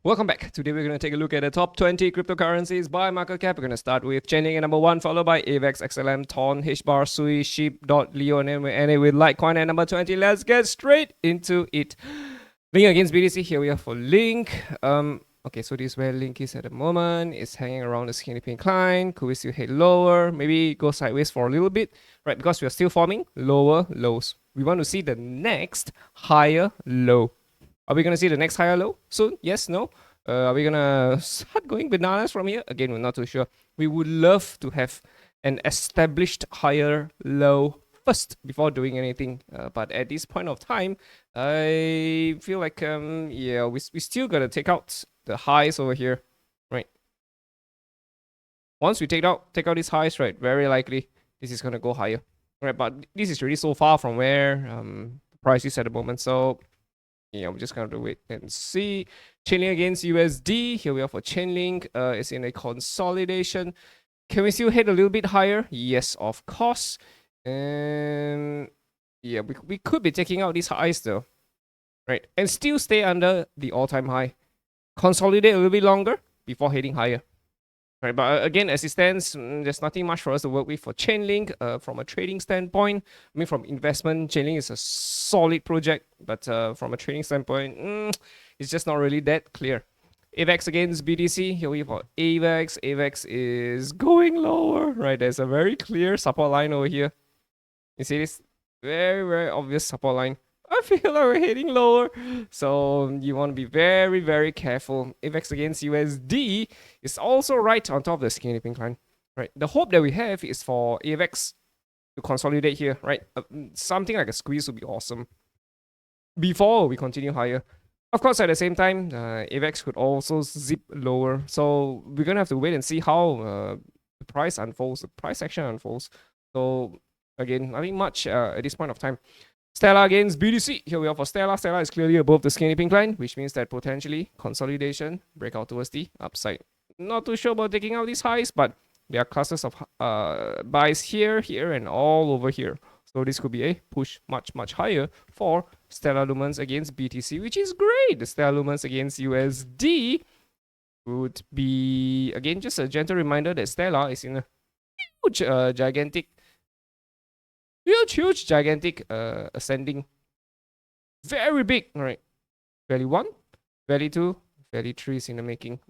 Welcome back. Today we're going to take a look at the top 20 cryptocurrencies by market cap. We're going to start with Chainlink at number 1, followed by AVAX, XLM, TON, HBAR, SUI, SHIB, Leon, and we end it with Litecoin at number 20. Let's get straight into it. Link against BTC. Here we are for Link. Okay, so this is where Link is at the moment. It's hanging around the skinny pin incline. Could we still head lower? Maybe go sideways for a little bit, right? Because we are still forming lower lows. We want to see the next higher low. Are we going to see the next higher low soon? Yes, no? Are we going to start going bananas from here? Again, we're not too sure. We would love to have an established higher low first before doing anything. But at this point of time, I feel like, yeah, we still got to take out the highs over here, right? Once we take out these highs, right, very likely this is going to go higher, right? But this is really so far from where the price is at the moment. So yeah, we're just going to wait and see. Chainlink against USD. Here we are for Chainlink. It's in a consolidation. Can we still hit a little bit higher? Yes, of course. And yeah, we could be taking out these highs though, right? And still stay under the all-time high. Consolidate a little bit longer before heading higher. Right, but again, as it stands, there's nothing much for us to work with for Chainlink. From a trading standpoint, I mean, from investment, Chainlink is a solid project, but from a trading standpoint, it's just not really that clear. AVAX against BTC. Here we have AVAX. AVAX is going lower, right? There's a very clear support line over here. You see this? Very, very obvious support line. I feel like we're heading lower. So you want to be very, very careful. AVAX against USD is also right on top of the skinny pink line. Right. The hope that we have is for AVAX to consolidate here, right? Something like a squeeze would be awesome before we continue higher. Of course, at the same time, AVAX could also zip lower. So we're going to have to wait and see how the price unfolds, the price action unfolds. So again, nothing much at this point of time. Stellar against BTC. Here we are for Stellar. Stellar is clearly above the skinny pink line, which means that potentially consolidation, breakout towards the upside. Not too sure about taking out these highs, but there are clusters of buys here, here, and all over here. So this could be a push much, much higher for Stellar Lumens against BTC, which is great. The Stellar Lumens against USD would be, again, just a gentle reminder that Stellar is in a huge, gigantic ascending, very big. All right, value 1, value 2, value 3 is in the making.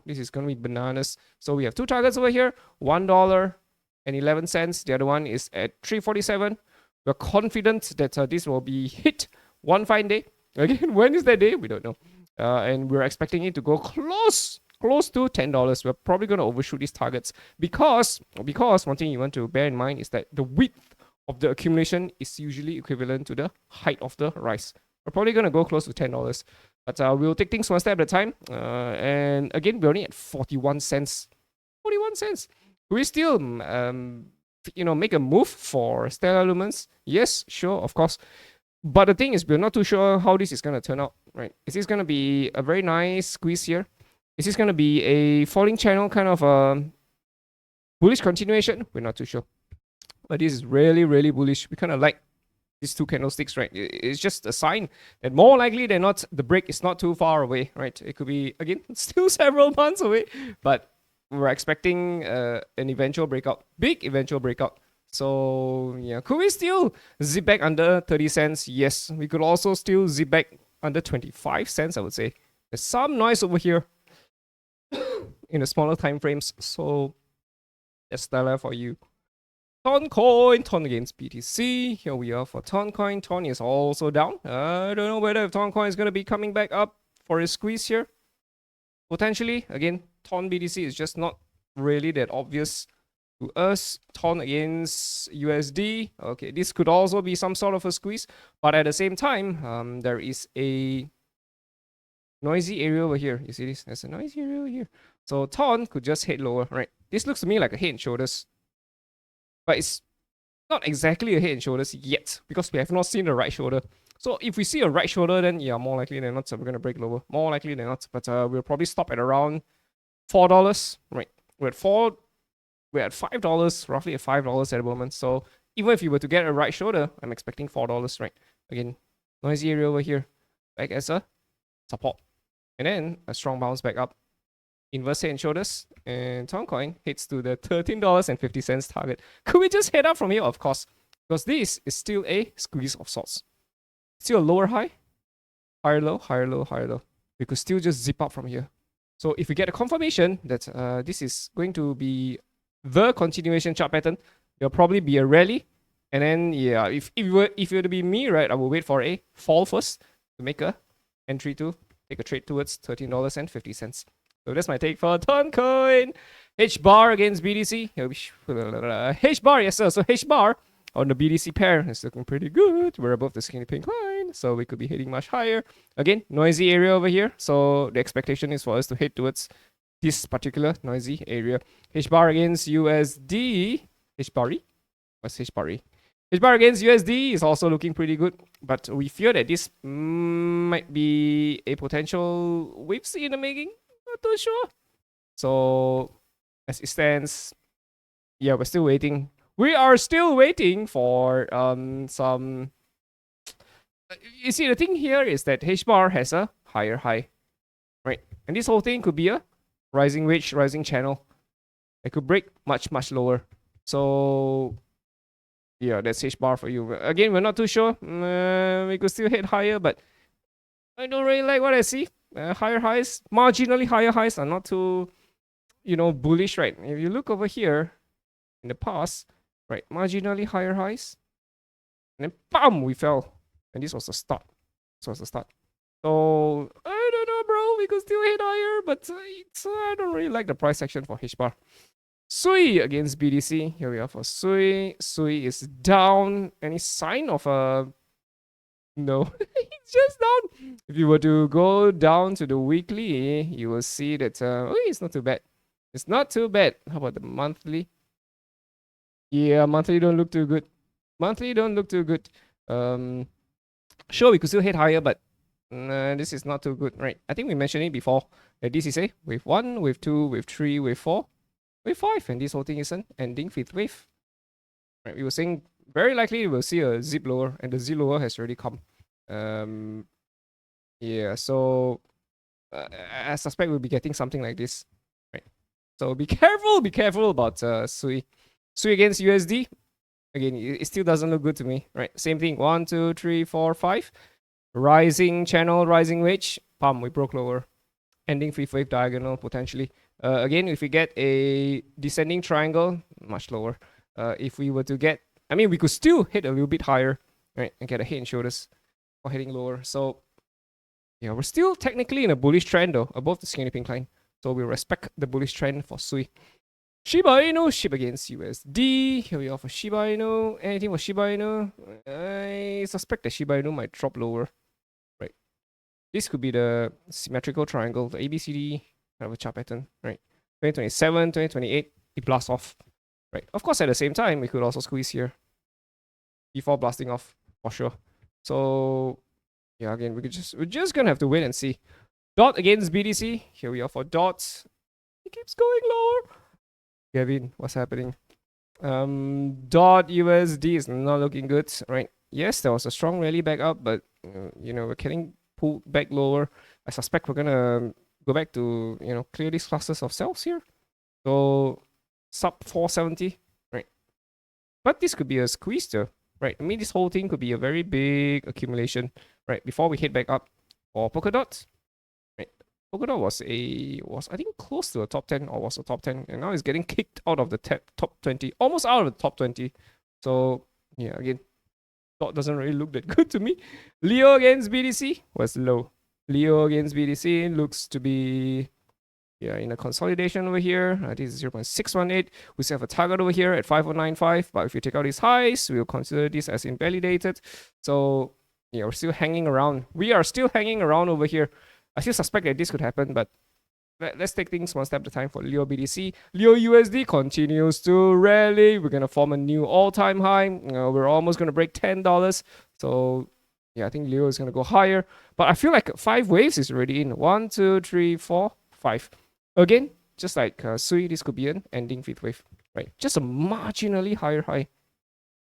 This is gonna be bananas. So we have two targets over here, $1.11. The other one is at 347. We're confident that this will be hit one fine day. Again, when is that day? We don't know. And we're expecting it to go close to $10. We're probably going to overshoot these targets because one thing you want to bear in mind is that the width of the accumulation is usually equivalent to the height of the rise. We're probably going to go close to $10. But we'll take things one step at a time. And again, we're only at 41 cents. 41 cents. We still, make a move for Stellar Lumens? Yes, sure, of course. But the thing is, we're not too sure how this is going to turn out, right? Is this going to be a very nice squeeze here? Is this going to be a falling channel kind of a bullish continuation? We're not too sure. But this is really, really bullish. We kind of like these two candlesticks, right? It's just a sign that more likely than not, the break is not too far away, right? It could be, again, still several months away, but we're expecting an eventual breakout, big eventual breakout. So yeah, could we still zip back under 30 cents? Yes, we could also still zip back under 25 cents, I would say. There's some noise over here in the smaller time frames, so that's Stellar for you. TON against BTC. Here we are for TON. TON is also down. I don't know whether TON is going to be coming back up for a squeeze here. Potentially, again, TON BTC is just not really that obvious to us. TON against USD. Okay, this could also be some sort of a squeeze, but at the same time, there is a noisy area over here. You see this? There's a noisy area over here. So TON could just head lower, right? This looks to me like a head and shoulders, but it's not exactly a head and shoulders yet because we have not seen the right shoulder. So if we see a right shoulder, then yeah, more likely than not, we're going to break lower. More likely than not. But we'll probably stop at around $4. Right. We're at $5, roughly at $5 at the moment. So even if you were to get a right shoulder, I'm expecting $4, right? Again, noisy area over here. Back as a support. and then a strong bounce back up. Inverse head and shoulders, and Toncoin hits to the $13.50 target. Could we just head up from here? Of course, because this is still a squeeze of sorts. Still a lower high, higher low, higher low, higher low. We could still just zip up from here. So if we get a confirmation that this is going to be the continuation chart pattern, there'll probably be a rally. And then, yeah, if it were to be me, right, I will wait for a fall first to make a entry to take a trade towards $13.50. So that's my take for Toncoin. HBAR against BDC. HBAR, yes sir. So HBAR on the BDC pair is looking pretty good. We're above the skinny pink line, so we could be hitting much higher. Again, noisy area over here. So the expectation is for us to head towards this particular noisy area. HBAR against USD. HBAR? What's HBAR? HBAR against USD is also looking pretty good, but we fear that this might be a potential wave C in the making. Not too sure. So as it stands, yeah, we're still waiting. We are still waiting for some. You see, the thing here is that HBAR has a higher high, right? And this whole thing could be a rising wedge, rising channel. It could break much lower. So yeah, that's HBAR for you. Again, we're not too sure. We could still hit higher, but I don't really like what I see. Higher highs, marginally higher highs are not too, bullish, right? If you look over here in the past, right, marginally higher highs, and then bam, we fell, and this was the start. So I don't know, bro. We could still hit higher, but I don't really like the price action for HBAR. Sui against BDC. Here we are for Sui. Sui is down. Any sign of a no? It's just down. If you were to go down to the weekly, you will see that it's not too bad. It's not too bad. How about the monthly? Yeah, monthly don't look too good. Monthly don't look too good. Sure, we could still hit higher, but this is not too good, right? I think we mentioned it before that this is a wave 1, wave 2, wave 3, wave 4, wave 5, and this whole thing is an ending 5th wave. Right, we were saying very likely we'll see a zip lower, and the zip lower has already come. Yeah, so I suspect we'll be getting something like this, right? So be careful about Sui. Sui against USD. Again, it still doesn't look good to me, right? Same thing. 1, 2, 3, 4, 5. Rising channel, rising wedge. Pump, we broke lower. Ending 5th wave diagonal potentially. Again, if we get a descending triangle, much lower. If we were to get, we could still hit a little bit higher, right, and get a head and shoulders or heading lower. So yeah, we're still technically in a bullish trend though, above the skinny pink line. So we respect the bullish trend for Sui. Shiba Inu, SHIB against USD. Here we are for Shiba Inu. Anything for Shiba Inu? I suspect that Shiba Inu might drop lower. Right. This could be the symmetrical triangle, the ABCD kind of a chart pattern, right? 2027, 2028, it blasts off. Right. Of course, at the same time, we could also squeeze here before blasting off for sure. So yeah, again, we're just gonna have to wait and see. DOT against BDC. Here we are for DOT. It keeps going lower. Gavin, what's happening? DOT USD is not looking good, right? Yes, there was a strong rally back up, but we're getting pulled back lower. I suspect we're gonna go back to clear these clusters of cells here. So sub 470, right? But this could be a squeeze though, right? This whole thing could be a very big accumulation, right? Before we head back up for Polkadot, right? Polkadot was I think close to a top 10 or was a top 10, and now it's getting kicked out of the top 20, almost out of the top 20. So yeah, again, DOT doesn't really look that good to me. Leo against BDC was low. Leo against BDC looks to be in a consolidation over here. This is 0.618. We still have a target over here at 5095, but if you take out these highs, we'll consider this as invalidated. So yeah, we're still hanging around. We are still hanging around over here. I still suspect that this could happen, but let's take things one step at a time for Leo BDC. Leo USD continues to rally. We're going to form a new all-time high. We're almost going to break $10. So yeah, I think Leo is going to go higher. But I feel like 5 waves is already in. 1, 2, 3, 4, 5. Again, just like Sui, this could be an ending 5th wave, right? Just a marginally higher high.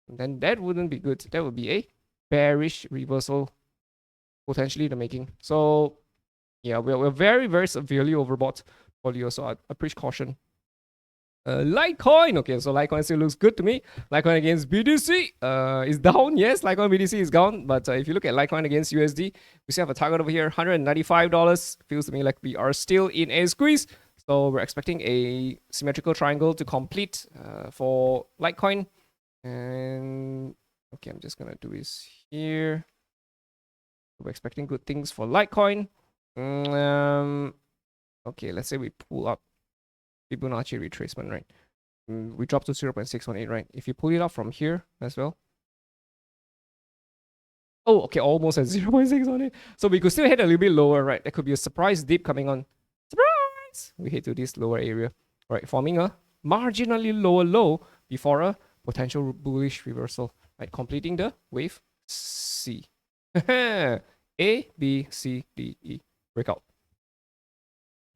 And then that wouldn't be good. That would be a bearish reversal, potentially the making. So Yeah, we're very, very severely overbought portfolio, so I preach caution. Litecoin. Okay, so Litecoin still looks good to me. Litecoin against BTC is down. Yes, Litecoin BTC is down. But if you look at Litecoin against USD, we still have a target over here, $195. Feels to me like we are still in a squeeze. So we're expecting a symmetrical triangle to complete for Litecoin. And okay, I'm just gonna do this here. We're expecting good things for Litecoin. Okay, let's say we pull up Fibonacci retracement, right? We dropped to 0.618, right? If you pull it up from here as well. Oh, okay, almost at 0.618. So we could still hit a little bit lower, right? There could be a surprise dip coming on. Surprise! We hit to this lower area, right? Forming a marginally lower low before a potential bullish reversal, right? Completing the wave C. A, B, C, D, E. Breakout.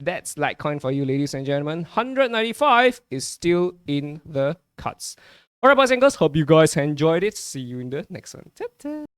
That's Litecoin for you, ladies and gentlemen. 195 is still in the cuts. Alright, boys and girls. Hope you guys enjoyed it. See you in the next one. Ta-ta.